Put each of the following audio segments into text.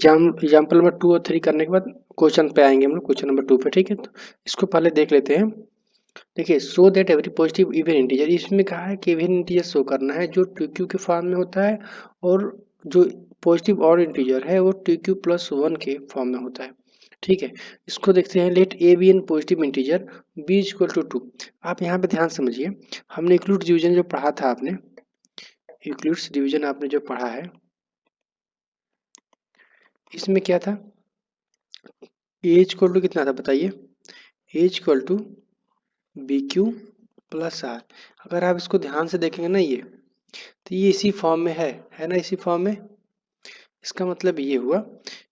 Example number 2 और 3 करने के बाद क्वेश्चन पे आएंगे हम लोग, क्वेश्चन नंबर 2 पे। ठीक है, तो इसको पहले देख लेते हैं। देखिए, show that every positive even integer, इसमें कहा है कि इवन इंटीजर शो करना है जो टू क्यू के फॉर्म में होता है, और जो पॉजिटिव ऑड इंटीजर है वो टू क्यू प्लस 1 के फॉर्म में होता है। ठीक है, इसको देखते हैं। Let A be an positive integer B equal to 2। आप यहाँ पे ध्यान समझिए, हमने यूक्लिड डिवीजन जो पढ़ा था, आपने यूक्लिड्स डिवीजन आपने जो पढ़ा है, इसमें क्या था, ए इक्वल टू कितना था बताइए, A equal to B Q plus R. अगर आप इसको ध्यान से देखेंगे ना, ये तो ये इसी फॉर्म में है ना, इसी फॉर्म में। इसका मतलब ये हुआ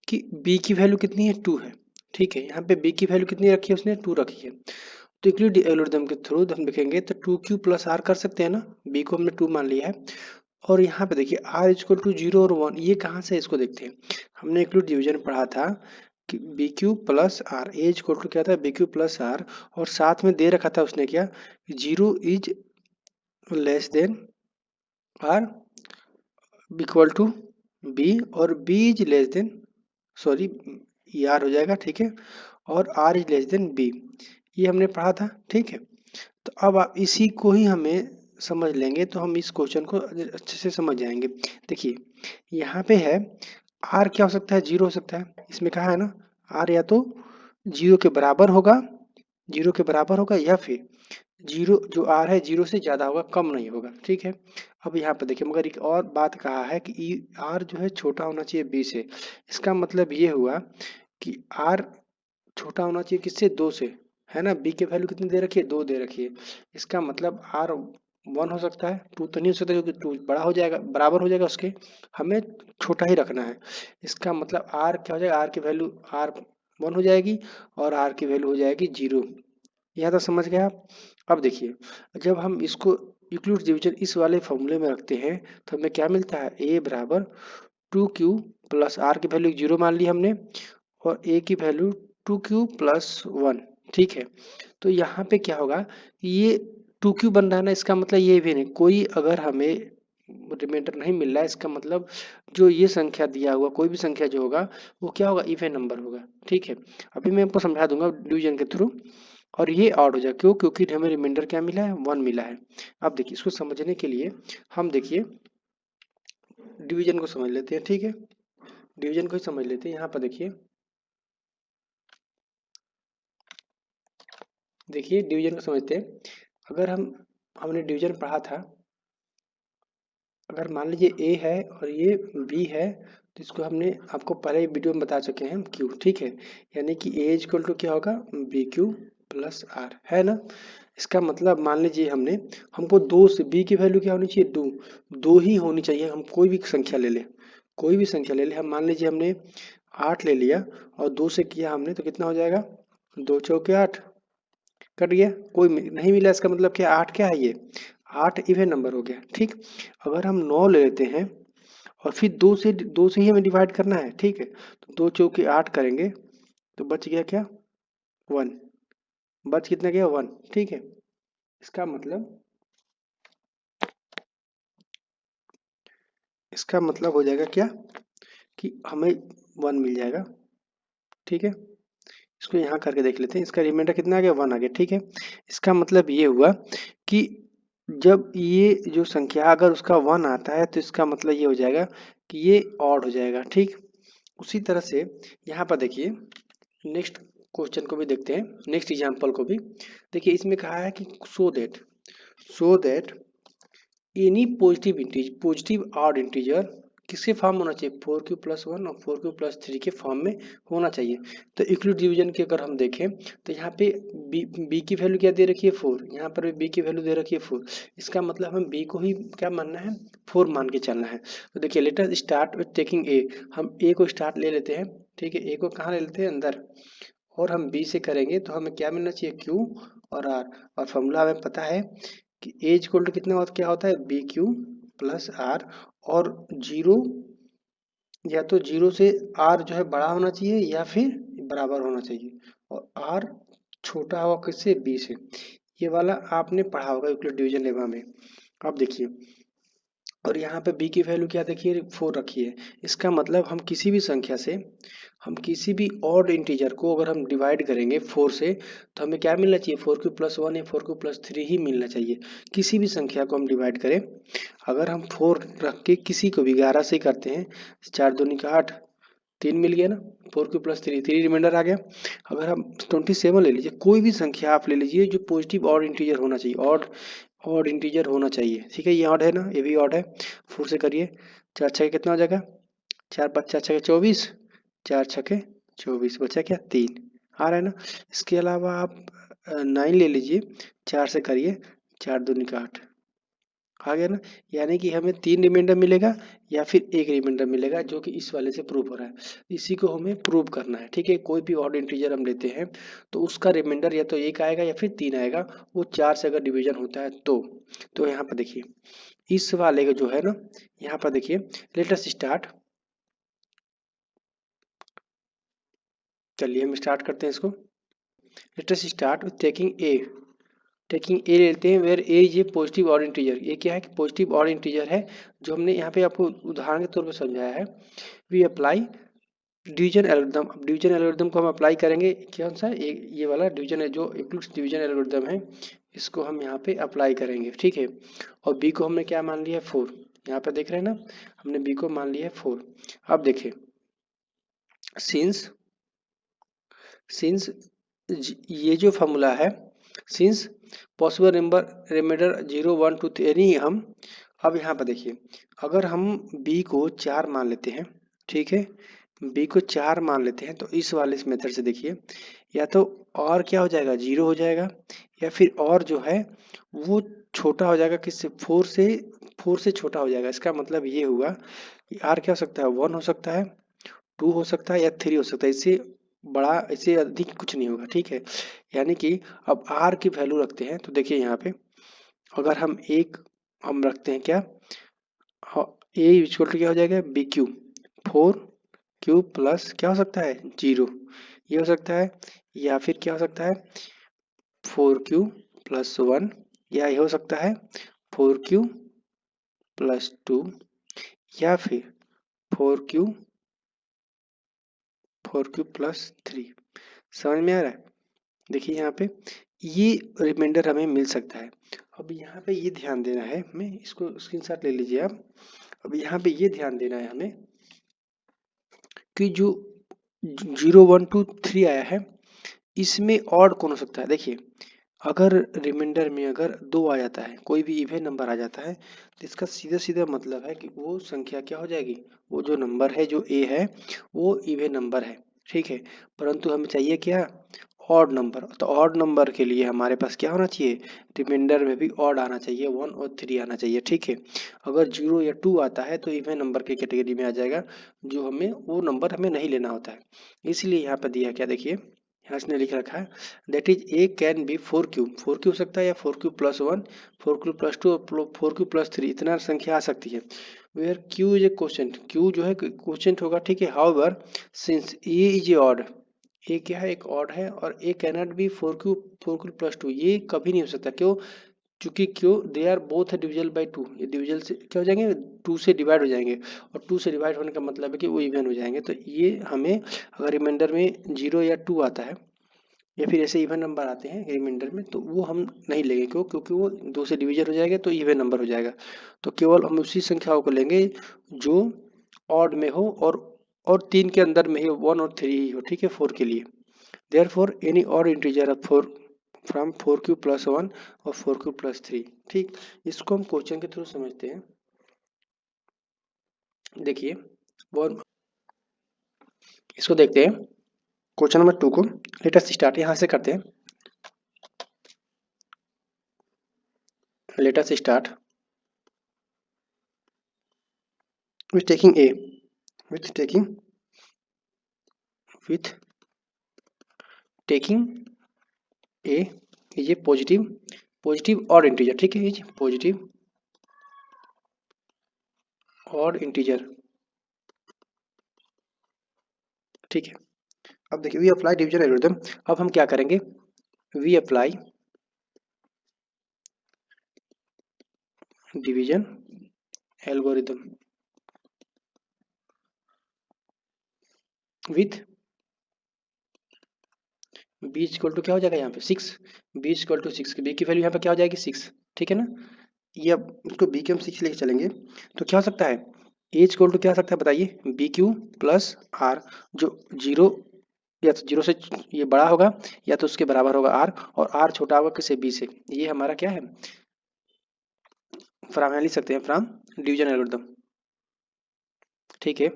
कि b की वैल्यू कितनी है, 2 है। ठीक है, यहाँ पे b की वैल्यू कितनी रखी है, उसने 2 रखी है। तो यूक्लिड एल्गोरिथम के थ्रू हम देखेंगे तो 2q प्लस आर कर सकते हैं ना, b को हमने 2 मान लिया है। और यहाँ पे देखिए r इक्वल टू 0 और 1, ये कहाँ से है इसको देखते हैं। हमने यूक्लिड डिवीजन पढ़ा था कि B Q plus R, A equal to क्या था, बी क्यू प्लस आर, और साथ में दे रखा था उसने क्या, 0 is less than R equal to B, और B is less than, sorry ये आर हो जाएगा। ठीक है, और R is less than B, ये हमने पढ़ा था। ठीक है, तो अब आप इसी को ही हमें समझ लेंगे तो हम इस क्वेश्चन को अच्छे से समझ जाएंगे। देखिए, यहाँ पे है आर क्या हो सकता है, 0 हो सकता है। इसमें कहा है ना, आर या तो 0 के बराबर होगा, 0 के बराबर होगा, या फिर 0 जो आर है 0 से ज्यादा होगा, कम नहीं होगा। ठीक है, अब यहाँ पे देखिए, मगर एक और बात कहा है कि आर जो है छोटा होना चाहिए बी से। इसका मतलब ये हुआ कि आर छोटा होना चाहिए किससे, 2 से, है ना। बी की वैल्यू कितनी दे रखी है, 2 दे रखी है। इसका मतलब आर 1 हो सकता है, 2 तो नहीं हो सकता, क्योंकि 2 बड़ा हो जाएगा, बराबर हो जाएगा उसके, हमें छोटा ही रखना है। इसका मतलब आर क्या हो जाएगा, आर की वैल्यू आर 1 हो जाएगी, और आर की वैल्यू हो जाएगी 0। यहाँ तक समझ गए आप। अब देखिए, जब हम इसको यूक्लिड डिवीजन इस वाले फॉर्मूले में रखते हैं तो हमें क्या मिलता है, ए बराबर 2q प्लस आर की वैल्यू 0 मान ली हमने, और ए की वैल्यू 2q प्लस 1। ठीक है, तो यहाँ पे क्या होगा, ये 2q बन रहा है ना, इसका मतलब ये भी नहीं, कोई अगर हमें रिमाइंडर नहीं मिल रहा है, इसका मतलब जो ये संख्या दिया हुआ, कोई भी संख्या जो होगा वो क्या होगा, इवन नंबर होगा। ठीक है, अभी मैं आपको समझा दूंगा डिवीजन के थ्रू। और ये ऑड हो जाए, क्यों, क्योंकि हमें रिमाइंडर क्या मिला है, 1 मिला है। अब देखिए, इसको समझने के लिए हम देखिए डिवीजन को समझ लेते हैं। ठीक है, डिवीजन को ही समझ लेते हैं। यहाँ पर देखिए, डिवीजन को समझते हैं। अगर हमने डिवीजन पढ़ा था, अगर मान लीजिए ए है और ये बी है, तो इसको हमने आपको पहले वीडियो में बता चुके हैं क्यू। ठीक है, यानी कि ए इक्वल टू क्या होगा, बी क्यू प्लस आर, है ना। इसका मतलब मान लीजिए हमको 2 से बी की वैल्यू क्या होनी चाहिए, 2, 2 ही होनी चाहिए। हम कोई भी संख्या ले ले, कोई भी संख्या ले ले, हम मान लीजिए हमने 8 ले लिया और 2 से किया हमने, तो कितना हो जाएगा, 2 चौके 8, कट गया, कोई नहीं मिला। इसका मतलब क्या, 8 क्या है, ये 8 इवन नंबर हो गया। ठीक, अगर हम 9 ले लेते हैं और फिर 2 से ही हमें डिवाइड करना है। ठीक है, तो 2 चौके 8 करेंगे तो बच गया क्या, 1, बच कितना गया, 1। ठीक है, इसका मतलब हो जाएगा क्या, कि हमें 1 मिल जाएगा। ठीक है, इसको यहाँ करके देख लेते हैं, इसका रिमाइंडर कितना आ गया, 1 आ गया। ठीक है, इसका मतलब ये हुआ कि जब ये जो संख्या अगर उसका 1 आता है तो इसका मतलब ये हो जाएगा कि ये ऑड हो जाएगा। ठीक, उसी तरह से यहाँ पर देखिए, नेक्स्ट क्वेश्चन को भी देखते हैं, नेक्स्ट एग्जांपल को भी देखिए। इसमें कहा है कि so that any positive odd integer किसके फॉर्म होना चाहिए, 4q प्लस 1 और 4q प्लस 3 के फॉर्म में होना चाहिए। तो यूक्लिड डिवीजन की अगर हम देखें तो यहाँ पे b की वैल्यू क्या दे रखी है, 4, यहाँ पर भी b की वैल्यू दे रखी है 4। इसका मतलब हम b को ही क्या मानना है, 4 मान के चलना है। तो देखिए, late us start with taking a, हम a को स्टार्ट ले लेते हैं। ठीक है, a को कहाँ ले लेते हैं, अंदर, और हम b से करेंगे तो हमें क्या मिलना चाहिए, q और r। और फॉर्मूला हमें पता है कि ए इक्वल टू कितना होता, क्या होता है, बी क्यू प्लस आर, और 0 या तो 0 से आर जो है बड़ा होना चाहिए या फिर बराबर होना चाहिए, और आर छोटा होगा किससे, बी से। ये वाला आपने पढ़ा होगा यूक्लिड डिवीजन लेवा में। अब देखिए, और यहाँ पे b की वैल्यू क्या देखिए 4 रखी है। इसका मतलब हम किसी भी संख्या से, हम किसी भी ऑड इंटीजर को अगर हम डिवाइड करेंगे 4 से, तो हमें क्या मिलना चाहिए, 4 क्यू प्लस 1 या 4 क्यू प्लस 3 ही मिलना चाहिए। किसी भी संख्या को हम डिवाइड करें, अगर हम 4 रख के किसी को भी 11 से करते हैं, 4 दूनी का 8, 3 मिल गया ना, 4 क्यू प्लस 3, 3 रिमाइंडर आ गया। अगर हम 27 ले लीजिए, कोई भी संख्या आप ले लीजिए जो पॉजिटिव ऑड इंटीजर होना चाहिए, ऑड ऑड इंटीजर होना चाहिए, ठीक है। ये ऑड है ना, ये भी ऑड है। 4 से करिए, 4 छः कितना हो जाएगा, 4 5 6 24, 4 6 24, बचा क्या 3, आ रहा है ना। इसके अलावा आप 9 ले लीजिए, 4 से करिए, 4 दूनी का 8, आ गया ना। यानी कि हमें 3 रिमाइंडर मिलेगा या फिर एक रिमाइंडर मिलेगा, जो कि इस वाले से प्रूव हो रहा है। इसी को हमें प्रूव करना है, ठीक है। कोई भी ऑड इंटीजर हम लेते हैं तो उसका रिमाइंडर या तो 1 आएगा या फिर 3 आएगा, वो 4 से अगर डिवीजन होता है तो यहाँ पर देखिए इस वाले का जो है ना, यहाँ पर देखिए, लेट अस स्टार्ट। चलिए हम स्टार्ट करते हैं इसको। Let us start with taking A लेते हैं, where A is a positive odd integer. ये क्या है कि पॉजिटिव ऑड इंटीजर है, जो हमने यहाँ पे आपको उदाहरण के तौर पे समझाया है। We apply division algorithm. अब डिवीजन एल्गोरिथम को हम अप्लाई करेंगे, कौन सा, ये वाला डिवीजन है, जो यूक्लिड्स डिवीजन एल्गोरिथम है, इसको हम यहाँ पे अप्लाई करेंगे, ठीक है। और बी को हमने क्या मान लिया है 4, यहाँ पे देख रहे हैं ना, हमने बी को मान लिया है 4। अब देखिए, सिंस सिंस ये जो फॉर्मूला है, सिंस पॉसिबल नंबर रिमाइंडर 0 1 2 3, यानी हम अब यहाँ पर देखिए, अगर हम b को 4 मान लेते हैं, ठीक है, b को 4 मान लेते हैं, तो इस वाले इस मेथड से देखिए, या तो और क्या हो जाएगा, 0 हो जाएगा, या फिर और जो है वो छोटा हो जाएगा, किससे, 4 से छोटा हो जाएगा। इसका मतलब ये हुआ कि r क्या हो सकता है, 1 हो सकता है, 2 हो सकता है, या 3 हो सकता है। इससे बड़ा, इससे अधिक कुछ नहीं होगा, ठीक है। यानी कि अब r की वैल्यू रखते हैं, तो देखिए यहाँ पे अगर हम रखते हैं क्या, ए इक्वल टू क्या हो जाएगा, बी क्यू, 4 क्यू प्लस क्या हो सकता है 0, ये हो सकता है। या फिर क्या हो सकता है, 4 क्यू प्लस 1, या ये हो सकता है 4 क्यू प्लस 2, या फिर 4 क्यू 4 क्यू प्लस 3। समझ में आ रहा है। देखिए यहाँ पे ये रिमाइंडर हमें मिल सकता है। अब यहाँ पे ये ध्यान देना है हमें, इसको स्क्रीनशॉट ले लीजिए आप। अब यहाँ पे ये ध्यान देना है हमें कि जो 0 1 2 3 आया है, इसमें ऑड कौन हो सकता है। देखिए, अगर रिमाइंडर में अगर 2 आ जाता है, कोई भी इवन नंबर आ जाता है, तो इसका सीधा सीधा मतलब है कि वो संख्या क्या हो जाएगी, वो जो नंबर है, जो ए है, वो इवन नंबर है, ठीक है। परंतु हमें चाहिए क्या, ऑड नंबर। तो ऑड नंबर के लिए हमारे पास क्या होना चाहिए, रिमाइंडर में भी ऑड आना चाहिए, 1 और 3 आना चाहिए, ठीक है। अगर 0 या 2 आता है तो इवन नंबर की कैटेगरी में आ जाएगा, जो हमें वो नंबर हमें नहीं लेना होता है। इसलिए यहाँ पर दिया क्या, देखिए यहाँ इसने लिख रखा है, that is a can be 4 Q, 4 Q हो सकता है, या 4 क्यू प्लस 1, 4 क्यू प्लस 2 और 4 क्यू प्लस 3, इतना संख्या आ सकती है। Where Q is a quotient, Q जो है क्वोशेंट होगा, ठीक है। However since A is a odd, A क्या है, एक ऑड है, और A cannot be 4 Q plus 2, ये कभी नहीं हो सकता। क्यों, चूंकि क्यों, they are both divisible by 2, ये डिविजल से क्या हो जाएंगे, 2 से डिवाइड हो जाएंगे, और 2 से डिवाइड होने का मतलब है कि वो इवन हो जाएंगे। तो ये हमें अगर रिमाइंडर में 0 या 2 आता है, या फिर ऐसे इवन नंबर आते हैं रिमाइंडर में, तो वो हम नहीं लेंगे। क्यों, क्योंकि वो 2 से डिवीजन हो जाएगा तो इवन नंबर हो जाएगा। तो केवल हम उसी संख्याओं को लेंगे जो ऑड में हो, और 3 के अंदर में ही 1 और 3 ही हो, ठीक है, 4 के लिए। Therefore any odd integer of 4 from 4 Q plus 1 और 4 क्यू प्लस 3, ठीक। इसको हम क्वेश्चन के थ्रू समझते हैं। देखिए वो, इसको देखते हैं क्वेश्चन नंबर 2 को। लेट अस स्टार्ट, यहाँ से करते हैं। Late us start with taking a with taking a is a positive odd integer, ठीक है, इज पॉजिटिव ऑड इंटीजर, ठीक है। अब देखिए, वी अप्लाई डिवीजन एल्गोरिथम। अब हम क्या करेंगे, we apply division algorithm with B equal to क्या हो जाएगा यहाँ पे 6, बी इक्वल टू 6, बी की वैल्यू यहाँ पे क्या हो जाएगी 6, ठीक है ना। ये अब इसको बी के हम 6 लेके चलेंगे तो क्या हो सकता है, ए इक्वल टू क्या हो सकता है बताइए, बी क्यू प्लस आर, जो जीरो या तो जीरो से ये बड़ा होगा या तो उसके बराबर होगा आर, और आर छोटा होगा किसे, बी से। ये हमारा क्या है, फ्रॉम लिख सकते हैं, फ्रॉम डिवीजन एल्गोरिदम, ठीक है,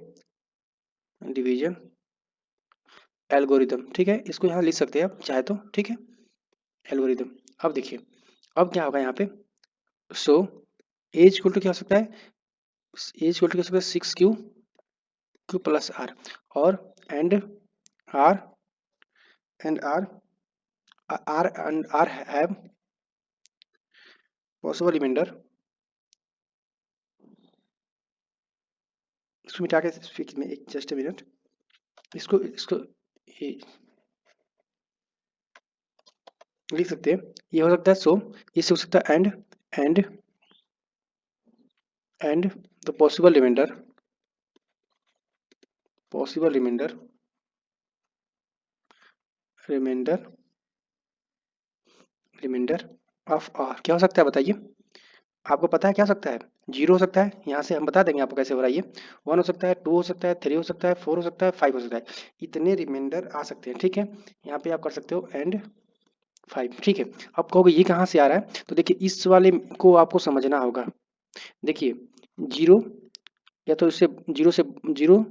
डिवीजन एल्गोरिदम, ठीक है, इसको यहाँ लिख सकते हैं आप चाहे तो, ठीक है, एल्गोरिदम। अब देखिए अब क्या होगा यहाँ पे, सो एज इक्वल टू क्या हो सकता है, एज इक्वल टू क्या हो सकता है 6 क्यू प्लस आर, और and R and R have possible remainder, इसको मिटा के में एक जस्ट मिनट, इसको इसको ये लिख सकते हैं, ये हो सकता है सो, ये हो सकता है and the possible remainder remainder of R क्या हो सकता है बताइए, आपको पता है क्या हो सकता है, जीरो हो सकता है, यहाँ से हम बता देंगे आपको कैसे हो रहा है ये, 1 हो सकता है, 2 हो सकता है, 3 हो सकता है, 4 हो सकता है, 5 हो सकता है, इतने रिमाइंडर आ सकते हैं, ठीक है। यहाँ पे आप कर सकते हो एंड 5, ठीक है। अब कहोगे ये कहाँ से आ रहा है, तो देखिए इस वाले को आपको समझना होगा, देखिए जीरो या तो इससे जीरो से जीरो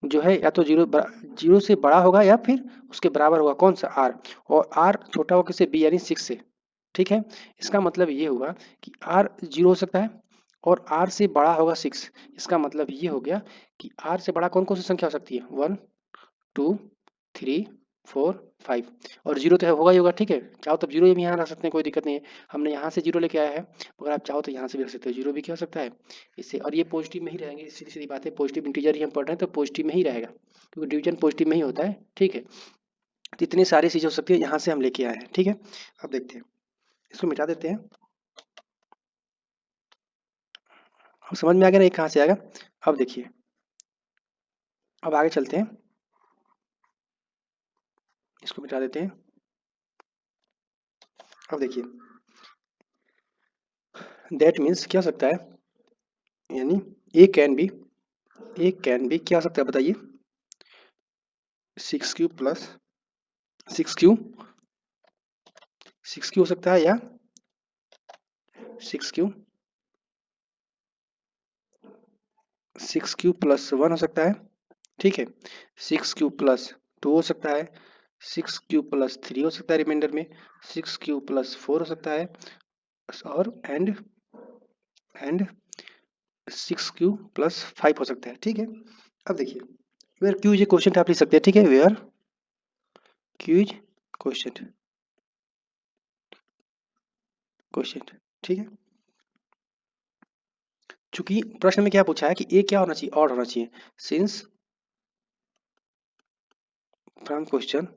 जो है या तो जीरो से बड़ा होगा या फिर उसके बराबर होगा, कौन सा आर, और आर छोटा होगा किससे, बी यानी 6 से, ठीक है। इसका मतलब ये हुआ कि आर जीरो हो सकता है और आर से बड़ा होगा 6, इसका मतलब ये हो गया कि आर से बड़ा कौन कौन सी संख्या हो सकती है, 1 2 3 4 5, और जीरो तो होगा ही होगा, ठीक है। चाहो तो जीरो भी यहाँ रख सकते हैं, कोई दिक्कत नहीं है, हमने यहाँ से जीरो लेके आया है, मगर आप चाहो तो यहाँ से भी रख सकते हो, जीरो भी क्या हो सकता है इससे, और ये पॉजिटिव में ही रहेंगे, सीधी सीधी बात है, पॉजिटिव इंटीजर ही हम पढ़ रहे हैं तो पॉजिटिव में ही रहेगा, क्योंकि डिवीजन पॉजिटिव में ही होता है, ठीक है। तो इतनी सारी चीजें हो सकती है, यहाँ से हम लेके आए हैं, ठीक है। अब देखते हैं, इसको मिटा देते हैं, अब समझ में आ गया ना ये कहाँ से आएगा। अब देखिए अब आगे चलते हैं, इसको मिटा देते हैं। अब देखिए दैट मीन्स क्या हो सकता है, यानी ए कैन बी क्या हो सकता है बताइए, 6 क्यू प्लस 6 क्यू, 6 क्यू हो सकता है, या 6 क्यू 6 क्यू प्लस 1 हो सकता है, ठीक है, 6 क्यू प्लस 2 हो सकता है, 6 क्यू प्लस 3 हो सकता है रिमाइंडर में, 6 क्यू प्लस 4 हो सकता है, और एंड 6 क्यू प्लस 5 हो सकता है, ठीक है। अब देखिए where Q is a question आप लिख सकते हैं, ठीक है, वेयर क्यू इज क्वेश्चन, ठीक है। चूंकि प्रश्न में क्या पूछा है कि ए क्या होना चाहिए, ऑड होना चाहिए, since from question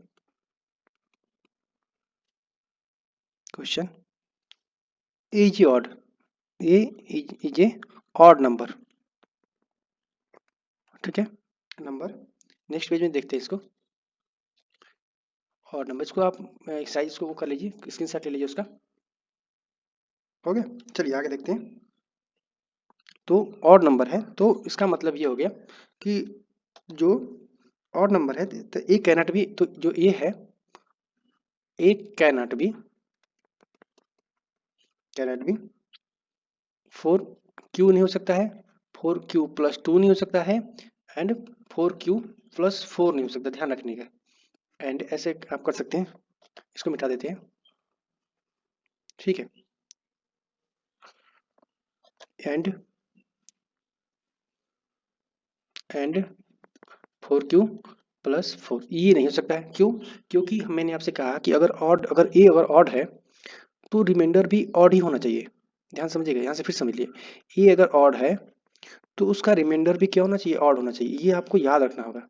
A is odd, A is a odd number, ठीक है, नंबर। नेक्स्ट पेज में देखते हैं इसको, और नंबर इसको आप साइज को वो कर लीजिए, स्क्रीनशॉट ले लीजिए उसका, हो गया। चलिए आगे देखते हैं, तो ऑड नंबर है तो इसका मतलब ये हो गया कि जो ऑड नंबर है तो ए कैनॉट बी, तो जो ए है ए कैनॉट बी 4 क्यू नहीं हो सकता है, 4 क्यू प्लस 2 नहीं हो सकता है, एंड 4 क्यू प्लस 4 नहीं हो सकता, ध्यान रखने का। एंड ऐसे आप कर सकते हैं, इसको मिटा देते हैं, ठीक है, एंड 4 क्यू प्लस 4 ये नहीं हो सकता है, क्यों, क्योंकि मैंने आपसे कहा कि अगर ए अगर ऑड है तो रिमाइंडर भी ऑड ही होना चाहिए, ध्यान समझिएगा, यहाँ से फिर समझ लिए, ए अगर ऑड है तो उसका रिमाइंडर भी क्या होना चाहिए, ऑड होना चाहिए, ये आपको याद रखना होगा।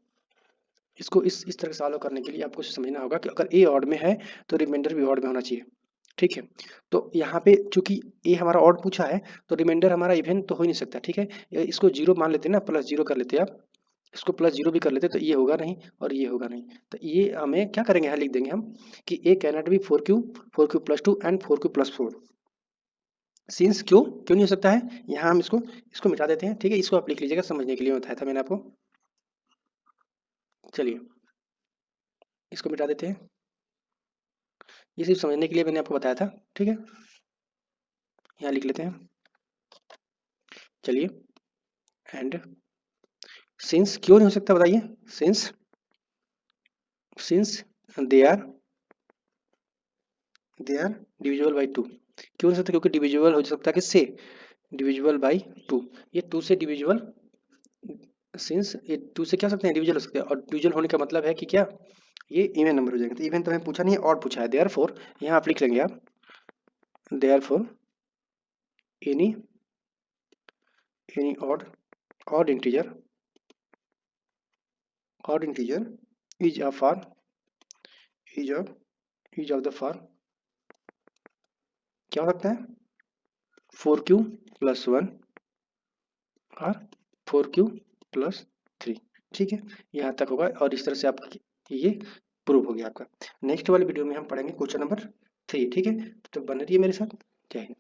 इसको इस तरह से सॉल्व करने के लिए आपको समझना होगा कि अगर ए ऑड में है तो रिमाइंडर भी ऑड में होना चाहिए, ठीक है। तो यहाँ पे चूंकि ए हमारा ऑड पूछा है तो रिमाइंडर हमारा इवन तो हो ही नहीं सकता, ठीक है। इसको जीरो मान लेते हैं ना, प्लस जीरो कर लेते हैं आप, इसको प्लस जीरो भी कर लेते तो ये होगा नहीं और ये होगा नहीं। तो ये हमें क्या करेंगे, यहाँ लिख देंगे हम कि A cannot be four Q plus two and four Q plus four. Since क्यों क्यों नहीं हो सकता है, यहाँ हम इसको इसको मिटा देते हैं, ठीक है। इसको आप लिख लीजिएगा, समझने के लिए बताया था मैंने आपको। चलिए इसको मिटा देते हैं, ये सिर्फ समझने के लिए मैंने आपको बताया था, ठीक है। यहाँ लिख लेते हैं, चलिए। एंड सिंस क्यों नहीं हो सकता बताइए, since since they are divisible by two. क्यों नहीं हो सकता, क्योंकि डिविजिबल हो सकता है किससे, डिविजिबल बाई टू। ये टू से डिविजिबल, सिंस ये टू से क्या हो सकते हैं, डिविजिबल हो सकते हैं। और डिविजिबल होने का मतलब है कि क्या, ये इवन नंबर हो जाएंगे। तो इवन तो हमें पूछा नहीं है, ऑड पूछा है। देयरफॉर यहाँ आप लिख लेंगे आप, therefore any any odd integer is a for is of the for क्या हो सकता है, फोर क्यू प्लस वन और फोर क्यू प्लस थ्री, ठीक है। यहाँ तक होगा और इस तरह से आप ये प्रूव हो गया आपका। नेक्स्ट वाली वीडियो में हम पढ़ेंगे क्वेश्चन नंबर 3, ठीक है। तो बने रहिए मेरे साथ। जय हिंद।